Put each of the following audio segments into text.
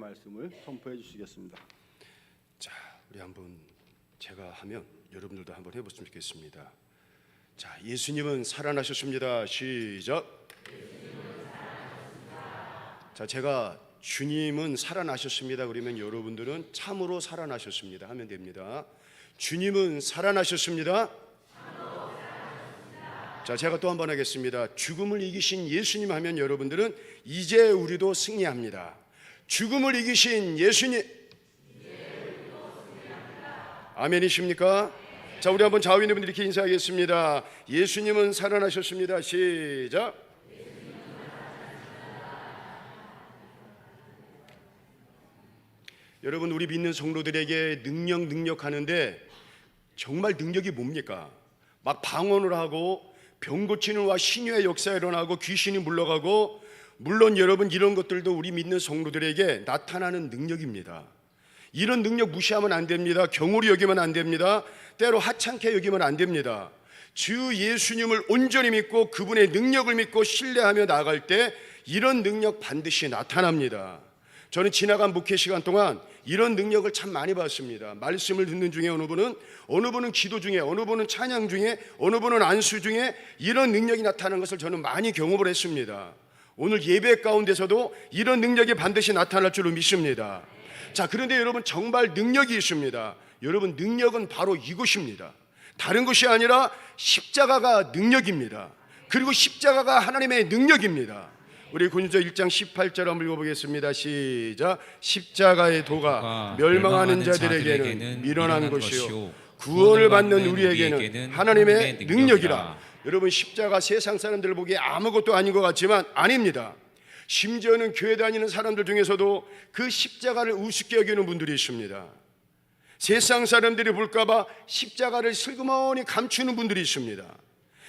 말씀을 선포해 주시겠습니다. 자, 우리 한번 제가 하면 여러분들도 한번 해봤으면 좋겠습니다. 자, 예수님은 살아나셨습니다. 시작. 자, 제가 주님은 살아나셨습니다 그러면 여러분들은 참으로 살아나셨습니다 하면 됩니다. 주님은 살아나셨습니다. 자, 제가 또 한번 하겠습니다. 죽음을 이기신 예수님 하면 여러분들은 이제 우리도 승리합니다. 죽음을 이기신 예수님. 아멘이십니까? 자, 우리 한번 좌우 있는 분들 이렇게 인사하겠습니다. 예수님은 살아나셨습니다. 시작. 여러분, 우리 믿는 성도들에게 능력 하는데 정말 능력이 뭡니까? 막 방언을 하고 병 고치는 와 신유의 역사가 일어나고 귀신이 물러가고, 물론 여러분 이런 것들도 우리 믿는 성도들에게 나타나는 능력입니다. 이런 능력 무시하면 안 됩니다. 경홀히 여기면 안 됩니다. 때로 하찮게 여기면 안 됩니다. 주 예수님을 온전히 믿고 그분의 능력을 믿고 신뢰하며 나아갈 때 이런 능력 반드시 나타납니다. 저는 지나간 목회 시간 동안 이런 능력을 참 많이 봤습니다. 말씀을 듣는 중에 어느 분은 기도 중에, 어느 분은 찬양 중에, 어느 분은 안수 중에 이런 능력이 나타나는 것을 저는 많이 경험을 했습니다. 오늘 예배 가운데서도 이런 능력이 반드시 나타날 줄로 믿습니다. 자, 그런데 여러분 정말 능력이 있습니다. 여러분 능력은 바로 이것입니다. 다른 것이 아니라 십자가가 능력입니다. 그리고 십자가가 하나님의 능력입니다. 우리 고린도서 1장 18절 한번 읽어보겠습니다. 시작. 십자가의 도가 멸망하는 자들에게는 미련한 것이요 구원을 받는 우리에게는 하나님의 능력이라. 여러분, 십자가 세상 사람들 보기에 아무것도 아닌 것 같지만 아닙니다. 심지어는 교회 다니는 사람들 중에서도 그 십자가를 우습게 여기는 분들이 있습니다. 세상 사람들이 볼까봐 십자가를 슬그머니 감추는 분들이 있습니다.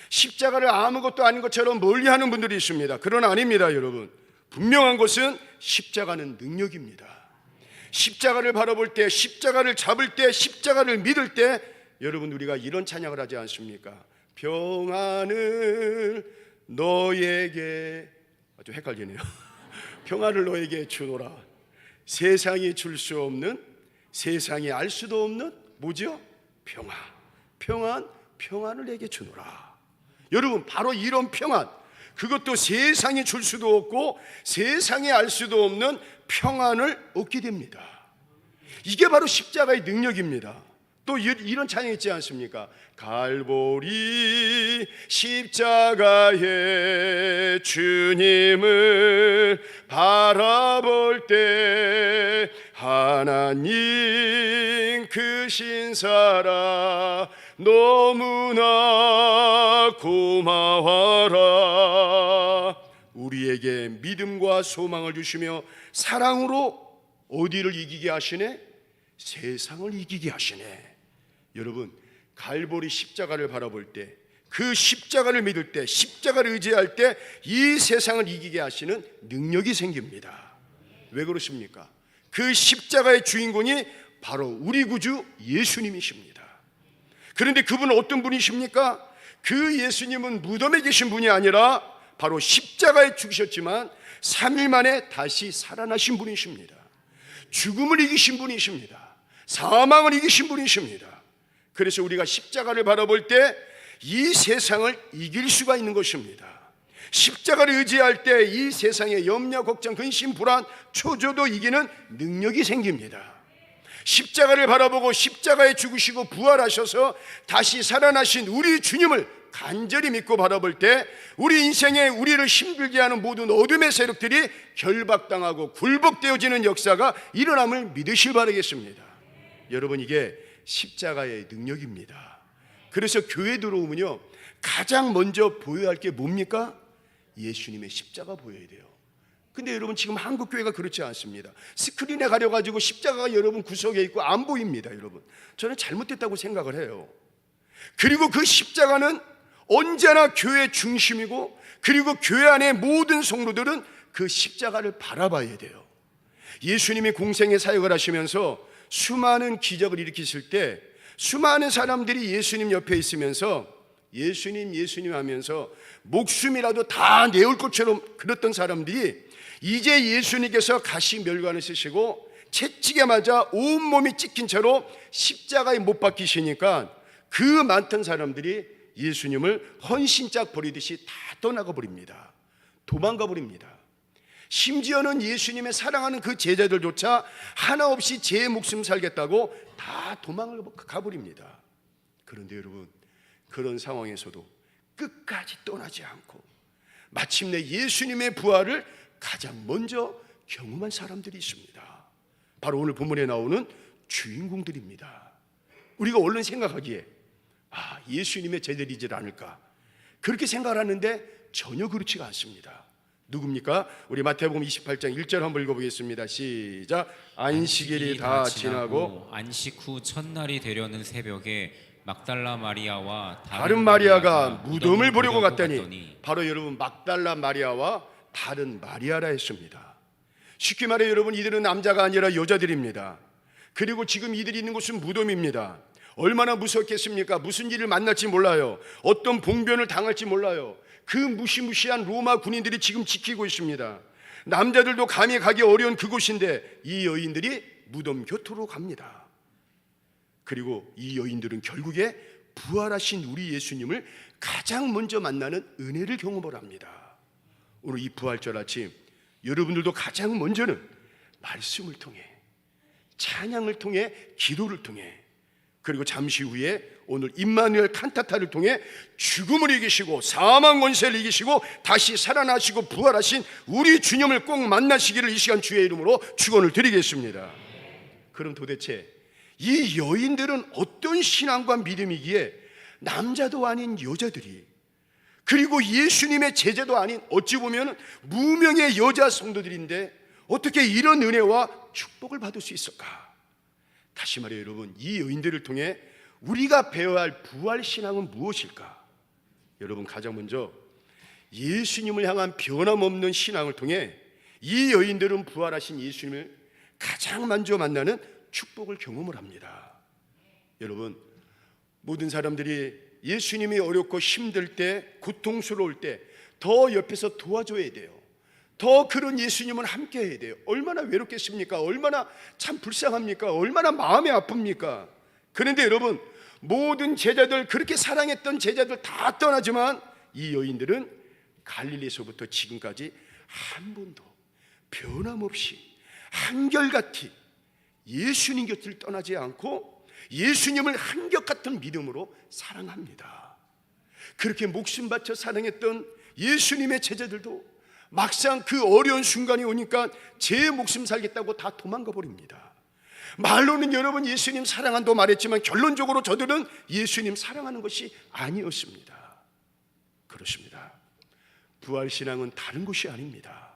십자가를 아무것도 아닌 것처럼 멀리하는 분들이 있습니다. 그러나 아닙니다. 여러분, 분명한 것은 십자가는 능력입니다. 십자가를 바라볼 때, 십자가를 잡을 때, 십자가를 믿을 때 여러분 우리가 이런 찬양을 하지 않습니까? 평안을 너에게, 좀 헷갈리네요. 평안을 너에게 주노라. 세상이 줄 수 없는, 세상이 알 수도 없는 뭐죠? 평안을 내게 주노라. 여러분, 바로 이런 평안, 그것도 세상이 줄 수도 없고 세상이 알 수도 없는 평안을 얻게 됩니다. 이게 바로 십자가의 능력입니다. 또 이런 찬양 있지 않습니까? 갈보리 십자가에 주님을 바라볼 때 하나님 그 신사라 너무나 고마워라. 우리에게 믿음과 소망을 주시며 사랑으로 어디를 이기게 하시네? 세상을 이기게 하시네. 여러분, 갈보리 십자가를 바라볼 때, 그 십자가를 믿을 때, 십자가를 의지할 때 이 세상을 이기게 하시는 능력이 생깁니다. 왜 그렇습니까? 그 십자가의 주인공이 바로 우리 구주 예수님이십니다. 그런데 그분은 어떤 분이십니까? 그 예수님은 무덤에 계신 분이 아니라 바로 십자가에 죽으셨지만 3일 만에 다시 살아나신 분이십니다. 죽음을 이기신 분이십니다. 사망을 이기신 분이십니다. 그래서 우리가 십자가를 바라볼 때 이 세상을 이길 수가 있는 것입니다. 십자가를 의지할 때 이 세상의 염려, 걱정, 근심, 불안, 초조도 이기는 능력이 생깁니다. 십자가를 바라보고 십자가에 죽으시고 부활하셔서 다시 살아나신 우리 주님을 간절히 믿고 바라볼 때 우리 인생에 우리를 힘들게 하는 모든 어둠의 세력들이 결박당하고 굴복되어지는 역사가 일어남을 믿으시길 바라겠습니다. 여러분, 이게 십자가의 능력입니다. 그래서 교회 들어오면요, 가장 먼저 보여야 할 게 뭡니까? 예수님의 십자가 보여야 돼요. 근데 여러분, 지금 한국 교회가 그렇지 않습니다. 스크린에 가려가지고 십자가가 여러분 구석에 있고 안 보입니다. 여러분, 저는 잘못됐다고 생각을 해요. 그리고 그 십자가는 언제나 교회 중심이고, 그리고 교회 안에 모든 성도들은 그 십자가를 바라봐야 돼요. 예수님이 공생의 사역을 하시면서 수많은 기적을 일으키실 때 수많은 사람들이 예수님 옆에 있으면서 예수님 예수님 하면서 목숨이라도 다 내올 것처럼 그랬던 사람들이 이제 예수님께서 가시멸관을 쓰시고 채찍에 맞아 온몸이 찢긴 채로 십자가에 못 박히시니까 그 많던 사람들이 예수님을 헌신짝 버리듯이 다 떠나가 버립니다. 도망가 버립니다. 심지어는 예수님의 사랑하는 그 제자들조차 하나 없이 제 목숨 살겠다고 다 도망을 가버립니다. 그런데 여러분, 그런 상황에서도 끝까지 떠나지 않고 마침내 예수님의 부활을 가장 먼저 경험한 사람들이 있습니다. 바로 오늘 본문에 나오는 주인공들입니다. 우리가 얼른 생각하기에 예수님의 제자들이지 않을까 그렇게 생각하는데 전혀 그렇지가 않습니다. 누굽니까? 우리 마태복음 28장 1절 한번 읽어보겠습니다. 시작. 안식일이 다 지나고 안식 후 첫날이 되려는 새벽에 막달라 마리아와 다른 마리아가 무덤을 보려고 갔더니 바로 여러분 막달라 마리아와 다른 마리아라 했습니다. 쉽게 말해 여러분, 이들은 남자가 아니라 여자들입니다. 그리고 지금 이들이 있는 곳은 무덤입니다. 얼마나 무섭겠습니까? 무슨 일을 만날지 몰라요. 어떤 봉변을 당할지 몰라요. 그 무시무시한 로마 군인들이 지금 지키고 있습니다. 남자들도 감히 가기 어려운 그곳인데 이 여인들이 무덤 곁으로 갑니다. 그리고 이 여인들은 결국에 부활하신 우리 예수님을 가장 먼저 만나는 은혜를 경험을 합니다. 오늘 이 부활절 아침 여러분들도 가장 먼저는 말씀을 통해, 찬양을 통해, 기도를 통해, 그리고 잠시 후에 오늘 임마누엘 칸타타를 통해 죽음을 이기시고 사망 권세를 이기시고 다시 살아나시고 부활하신 우리 주님을 꼭 만나시기를 이 시간 주의 이름으로 축원을 드리겠습니다. 그럼 도대체 이 여인들은 어떤 신앙과 믿음이기에 남자도 아닌 여자들이, 그리고 예수님의 제자도 아닌 어찌 보면 무명의 여자 성도들인데 어떻게 이런 은혜와 축복을 받을 수 있을까? 다시 말해 여러분, 이 여인들을 통해 우리가 배워야 할 부활 신앙은 무엇일까? 여러분, 가장 먼저 예수님을 향한 변함없는 신앙을 통해 이 여인들은 부활하신 예수님을 가장 먼저 만나는 축복을 경험을 합니다. 여러분, 모든 사람들이 예수님이 어렵고 힘들 때, 고통스러울 때 더 옆에서 도와줘야 돼요. 더 그런 예수님은 함께 해야 돼요. 얼마나 외롭겠습니까? 얼마나 참 불쌍합니까? 얼마나 마음이 아픕니까? 그런데 여러분, 모든 제자들, 그렇게 사랑했던 제자들 다 떠나지만 이 여인들은 갈릴리에서부터 지금까지 한 번도 변함없이 한결같이 예수님 곁을 떠나지 않고 예수님을 한결같은 믿음으로 사랑합니다. 그렇게 목숨 바쳐 사랑했던 예수님의 제자들도 막상 그 어려운 순간이 오니까 제 목숨 살겠다고 다 도망가 버립니다. 말로는 여러분 예수님 사랑한다고 말했지만 결론적으로 저들은 예수님 사랑하는 것이 아니었습니다. 그렇습니다. 부활신앙은 다른 것이 아닙니다.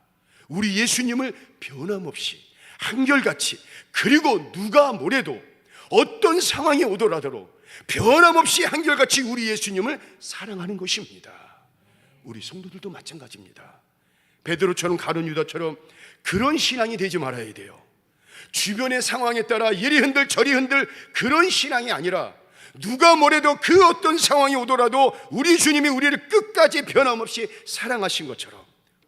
우리 예수님을 변함없이 한결같이, 그리고 누가 뭐래도 어떤 상황이 오더라도 변함없이 한결같이 우리 예수님을 사랑하는 것입니다. 우리 성도들도 마찬가지입니다. 베드로처럼 가룟 유다처럼 그런 신앙이 되지 말아야 돼요. 주변의 상황에 따라 이리 흔들 저리 흔들 그런 신앙이 아니라 누가 뭐래도 그 어떤 상황이 오더라도 우리 주님이 우리를 끝까지 변함없이 사랑하신 것처럼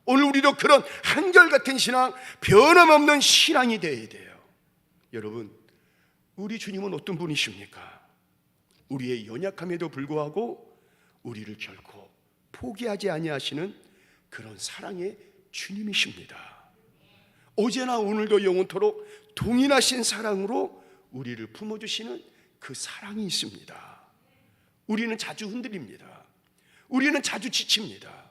오늘 우리도 그런 한결같은 신앙, 변함없는 신앙이 되어야 돼요. 여러분, 우리 주님은 어떤 분이십니까? 우리의 연약함에도 불구하고 우리를 결코 포기하지 아니하시는 그런 사랑의 주님이십니다. 어제나 오늘도 영원토록 동일하신 사랑으로 우리를 품어주시는 그 사랑이 있습니다. 우리는 자주 흔들립니다. 우리는 자주 지칩니다.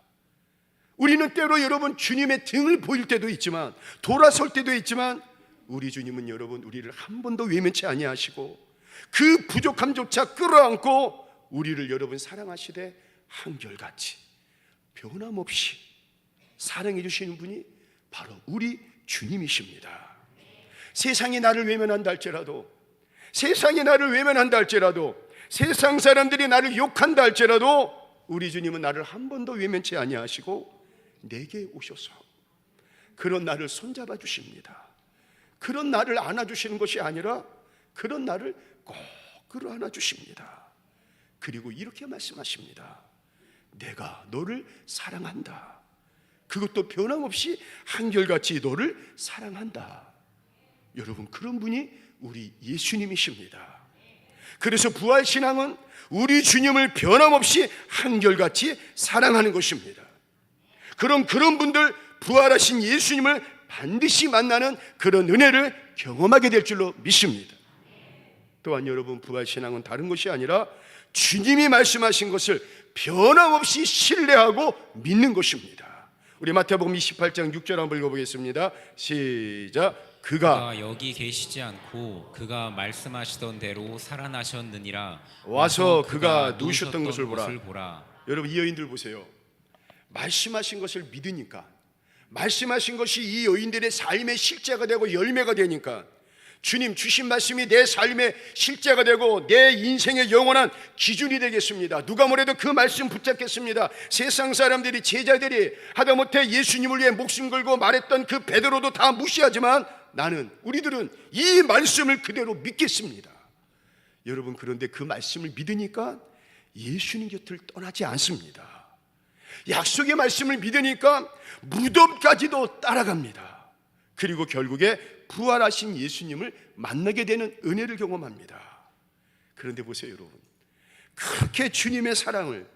우리는 때로 여러분 주님의 등을 보일 때도 있지만, 돌아설 때도 있지만, 우리 주님은 여러분 우리를 한 번도 외면치 아니하시고 그 부족함조차 끌어안고 우리를 여러분 사랑하시되 한결같이 변함없이 사랑해 주시는 분이 바로 우리 주님이십니다. 세상이 나를 외면한다 할지라도, 세상이 나를 외면한다 할지라도, 세상 사람들이 나를 욕한다 할지라도 우리 주님은 나를 한 번도 외면치 아니하시고 내게 오셔서 그런 나를 손잡아 주십니다. 그런 나를 안아주시는 것이 아니라 그런 나를 꼭 끌어안아 주십니다. 그리고 이렇게 말씀하십니다. 내가 너를 사랑한다. 그것도 변함없이 한결같이 너를 사랑한다. 여러분, 그런 분이 우리 예수님이십니다. 그래서 부활신앙은 우리 주님을 변함없이 한결같이 사랑하는 것입니다. 그런 분들, 부활하신 예수님을 반드시 만나는 그런 은혜를 경험하게 될 줄로 믿습니다. 또한 여러분, 부활신앙은 다른 것이 아니라 주님이 말씀하신 것을 변함없이 신뢰하고 믿는 것입니다. 우리 마태복음 28장 6절 한번 읽어보겠습니다. 시작. 그가 여기 계시지 않고 그가 말씀하시던 대로 살아나셨느니라. 와서 그가 누우셨던 것을 보라. 보라. 여러분, 이 여인들 보세요. 말씀하신 것을 믿으니까, 말씀하신 것이 이 여인들의 삶의 실제가 되고 열매가 되니까, 주님 주신 말씀이 내 삶의 실제가 되고 내 인생의 영원한 기준이 되겠습니다. 누가 뭐래도 그 말씀 붙잡겠습니다. 세상 사람들이, 제자들이 하다못해 예수님을 위해 목숨 걸고 말했던 그 베드로도 다 무시하지만 우리들은 이 말씀을 그대로 믿겠습니다. 여러분, 그런데 그 말씀을 믿으니까 예수님 곁을 떠나지 않습니다. 약속의 말씀을 믿으니까 무덤까지도 따라갑니다. 그리고 결국에 부활하신 예수님을 만나게 되는 은혜를 경험합니다. 그런데 보세요, 여러분. 그렇게 주님의 사랑을,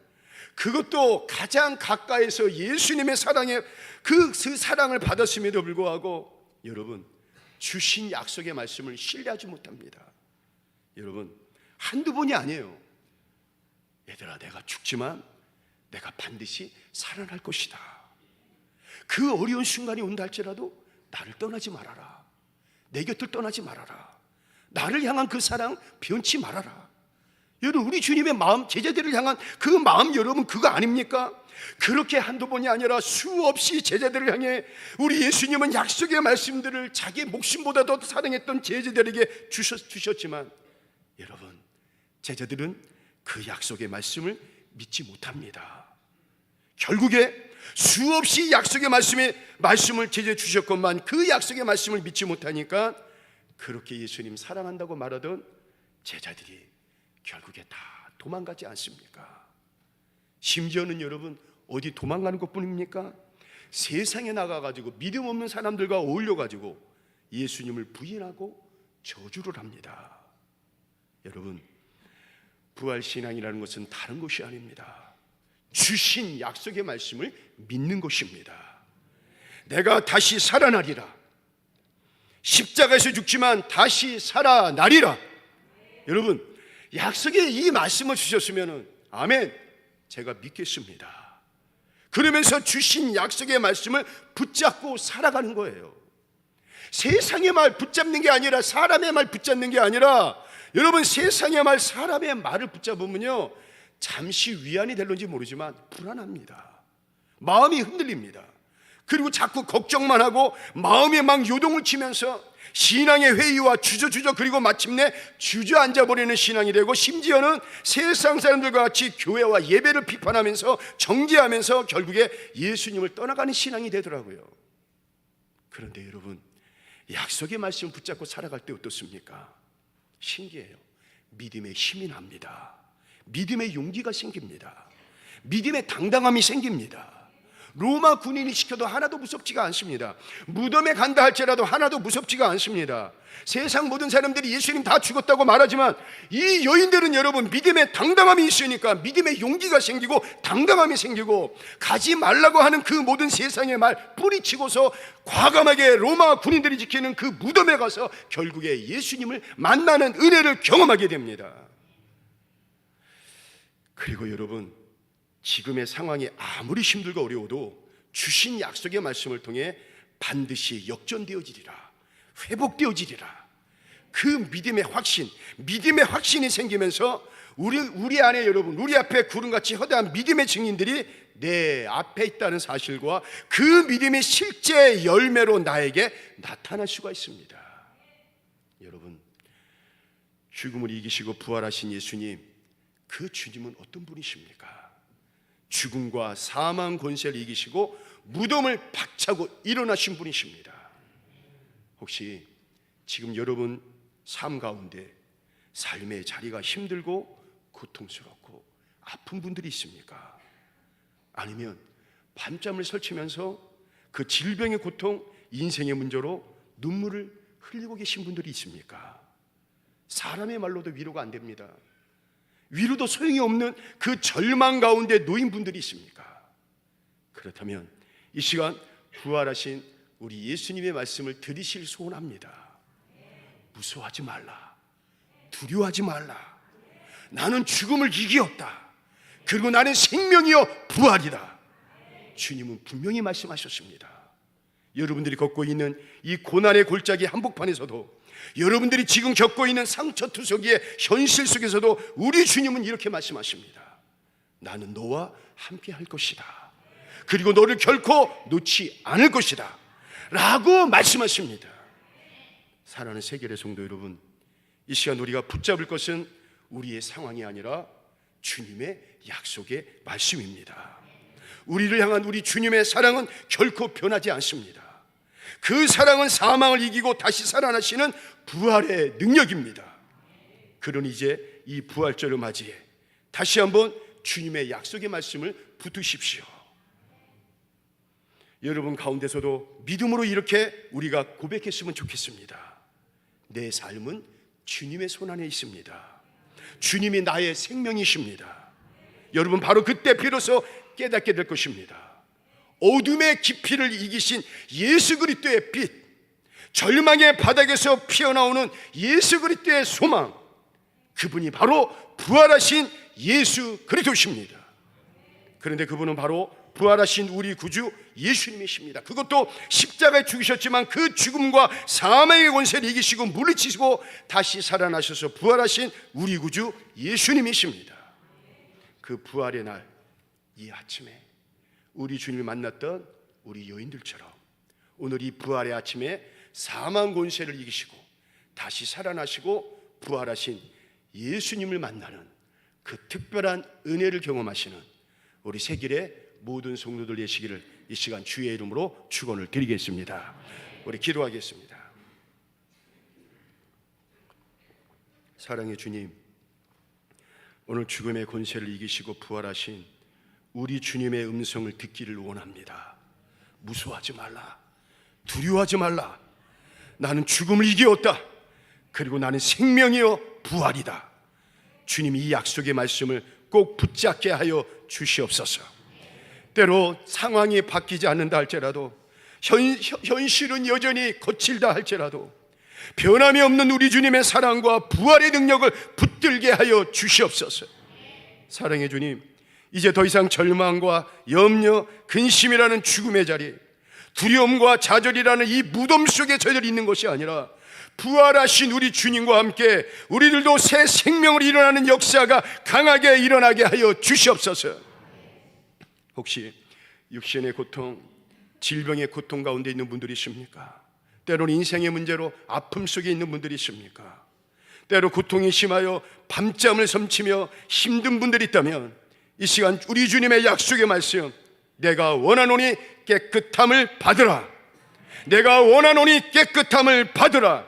그것도 가장 가까이서 예수님의 사랑에 그 사랑을 받았음에도 불구하고 여러분, 주신 약속의 말씀을 신뢰하지 못합니다. 여러분, 한두 번이 아니에요. 얘들아, 내가 죽지만 내가 반드시 살아날 것이다. 그 어려운 순간이 온다 할지라도 나를 떠나지 말아라. 내 곁을 떠나지 말아라. 나를 향한 그 사랑 변치 말아라. 여러분, 우리 주님의 마음, 제자들을 향한 그 마음, 여러분, 그거 아닙니까? 그렇게 한두 번이 아니라 수없이 제자들을 향해 우리 예수님은 약속의 말씀들을 자기 목숨보다 더 사랑했던 제자들에게 주셨지만 여러분, 제자들은 그 약속의 말씀을 믿지 못합니다. 결국에 수없이 약속의 말씀을 제재 주셨건만 그 약속의 말씀을 믿지 못하니까 그렇게 예수님 사랑한다고 말하던 제자들이 결국에 다 도망가지 않습니까? 심지어는 여러분, 어디 도망가는 것뿐입니까? 세상에 나가가지고 믿음 없는 사람들과 어울려가지고 예수님을 부인하고 저주를 합니다. 여러분, 부활신앙이라는 것은 다른 것이 아닙니다. 주신 약속의 말씀을 믿는 것입니다. 내가 다시 살아나리라. 십자가에서 죽지만 다시 살아나리라. 여러분, 약속의 이 말씀을 주셨으면 아멘, 제가 믿겠습니다. 그러면서 주신 약속의 말씀을 붙잡고 살아가는 거예요. 세상의 말 붙잡는 게 아니라, 사람의 말 붙잡는 게 아니라, 여러분, 세상의 말, 사람의 말을 붙잡으면요, 잠시 위안이 될런지 모르지만 불안합니다. 마음이 흔들립니다. 그리고 자꾸 걱정만 하고 마음에 막 요동을 치면서 신앙의 회의와 주저주저, 그리고 마침내 주저앉아 버리는 신앙이 되고, 심지어는 세상 사람들과 같이 교회와 예배를 비판하면서 정죄하면서 결국에 예수님을 떠나가는 신앙이 되더라고요. 그런데 여러분, 약속의 말씀을 붙잡고 살아갈 때 어떻습니까? 신기해요. 믿음의 힘이 납니다. 믿음의 용기가 생깁니다. 믿음의 당당함이 생깁니다. 로마 군인이 시켜도 하나도 무섭지가 않습니다. 무덤에 간다 할지라도 하나도 무섭지가 않습니다. 세상 모든 사람들이 예수님 다 죽었다고 말하지만 이 여인들은 여러분, 믿음의 당당함이 있으니까 믿음의 용기가 생기고 당당함이 생기고, 가지 말라고 하는 그 모든 세상의 말 뿌리치고서 과감하게 로마 군인들이 지키는 그 무덤에 가서 결국에 예수님을 만나는 은혜를 경험하게 됩니다. 그리고 여러분, 지금의 상황이 아무리 힘들고 어려워도 주신 약속의 말씀을 통해 반드시 역전되어지리라, 회복되어지리라. 그 믿음의 확신이 생기면서 우리 안에, 여러분, 우리 앞에 구름같이 허다한 믿음의 증인들이 내 앞에 있다는 사실과 그 믿음의 실제 열매로 나에게 나타날 수가 있습니다. 여러분, 죽음을 이기시고 부활하신 예수님, 그 주님은 어떤 분이십니까? 죽음과 사망 권세를 이기시고 무덤을 박차고 일어나신 분이십니다. 혹시 지금 여러분 삶 가운데 삶의 자리가 힘들고 고통스럽고 아픈 분들이 있습니까? 아니면 밤잠을 설치면서 그 질병의 고통, 인생의 문제로 눈물을 흘리고 계신 분들이 있습니까? 사람의 말로도 위로가 안 됩니다. 위로도 소용이 없는 그 절망 가운데 놓인 분들이 있습니까? 그렇다면 이 시간 부활하신 우리 예수님의 말씀을 들으실 소원합니다. 무서워하지 말라. 두려워하지 말라. 나는 죽음을 이기었다. 그리고 나는 생명이요 부활이다. 주님은 분명히 말씀하셨습니다. 여러분들이 걷고 있는 이 고난의 골짜기 한복판에서도, 여러분들이 지금 겪고 있는 상처투성이의 현실 속에서도 우리 주님은 이렇게 말씀하십니다. 나는 너와 함께 할 것이다. 그리고 너를 결코 놓지 않을 것이다 라고 말씀하십니다. 사랑하는 세계의 성도 여러분, 이 시간 우리가 붙잡을 것은 우리의 상황이 아니라 주님의 약속의 말씀입니다. 우리를 향한 우리 주님의 사랑은 결코 변하지 않습니다. 그 사랑은 사망을 이기고 다시 살아나시는 부활의 능력입니다. 그러니 이제 이 부활절을 맞이해 다시 한번 주님의 약속의 말씀을 붙드십시오. 여러분 가운데서도 믿음으로 이렇게 우리가 고백했으면 좋겠습니다. 내 삶은 주님의 손안에 있습니다. 주님이 나의 생명이십니다. 여러분 바로 그때 비로소 깨닫게 될 것입니다. 어둠의 깊이를 이기신 예수 그리스도의 빛, 절망의 바닥에서 피어나오는 예수 그리스도의 소망, 그분이 바로 부활하신 예수 그리스도십니다. 그런데 그분은 바로 부활하신 우리 구주 예수님이십니다. 그것도 십자가에 죽으셨지만 그 죽음과 사망의 권세를 이기시고 물리치시고 다시 살아나셔서 부활하신 우리 구주 예수님이십니다. 그 부활의 날, 이 아침에 우리 주님을 만났던 우리 여인들처럼 오늘 이 부활의 아침에 사망 권세를 이기시고 다시 살아나시고 부활하신 예수님을 만나는 그 특별한 은혜를 경험하시는 우리 세길의 모든 성도들 되시기를 이 시간 주의 이름으로 축원을 드리겠습니다. 우리 기도하겠습니다. 사랑의 주님, 오늘 죽음의 권세를 이기시고 부활하신 우리 주님의 음성을 듣기를 원합니다. 무서워하지 말라. 두려워하지 말라. 나는 죽음을 이기었다. 그리고 나는 생명이요 부활이다. 주님이 이 약속의 말씀을 꼭 붙잡게 하여 주시옵소서. 때로 상황이 바뀌지 않는다 할지라도, 현실은 여전히 거칠다 할지라도 변함이 없는 우리 주님의 사랑과 부활의 능력을 붙들게 하여 주시옵소서. 사랑의 주님, 이제 더 이상 절망과 염려, 근심이라는 죽음의 자리, 두려움과 좌절이라는 이 무덤 속에 저희들 있는 것이 아니라 부활하신 우리 주님과 함께 우리들도 새 생명을 일어나는 역사가 강하게 일어나게 하여 주시옵소서. 혹시 육신의 고통, 질병의 고통 가운데 있는 분들이 있습니까? 때로는 인생의 문제로 아픔 속에 있는 분들이 있습니까? 때로 고통이 심하여 밤잠을 설치며 힘든 분들이 있다면 이 시간 우리 주님의 약속의 말씀, 내가 원하노니 깨끗함을 받으라. 내가 원하노니 깨끗함을 받으라.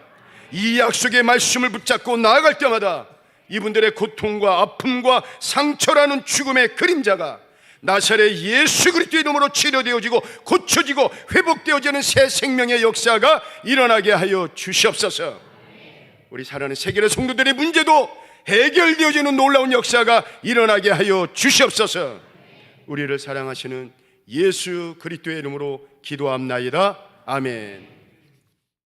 이 약속의 말씀을 붙잡고 나아갈 때마다 이분들의 고통과 아픔과 상처라는 죽음의 그림자가 나사렛 예수 그리스도의 이름으로 치료되어지고 고쳐지고 회복되어지는 새 생명의 역사가 일어나게 하여 주시옵소서. 우리 사랑하는 세계의 성도들의 문제도 해결되어지는 놀라운 역사가 일어나게 하여 주시옵소서. 우리를 사랑하시는 예수 그리스도의 이름으로 기도합나이다. 아멘.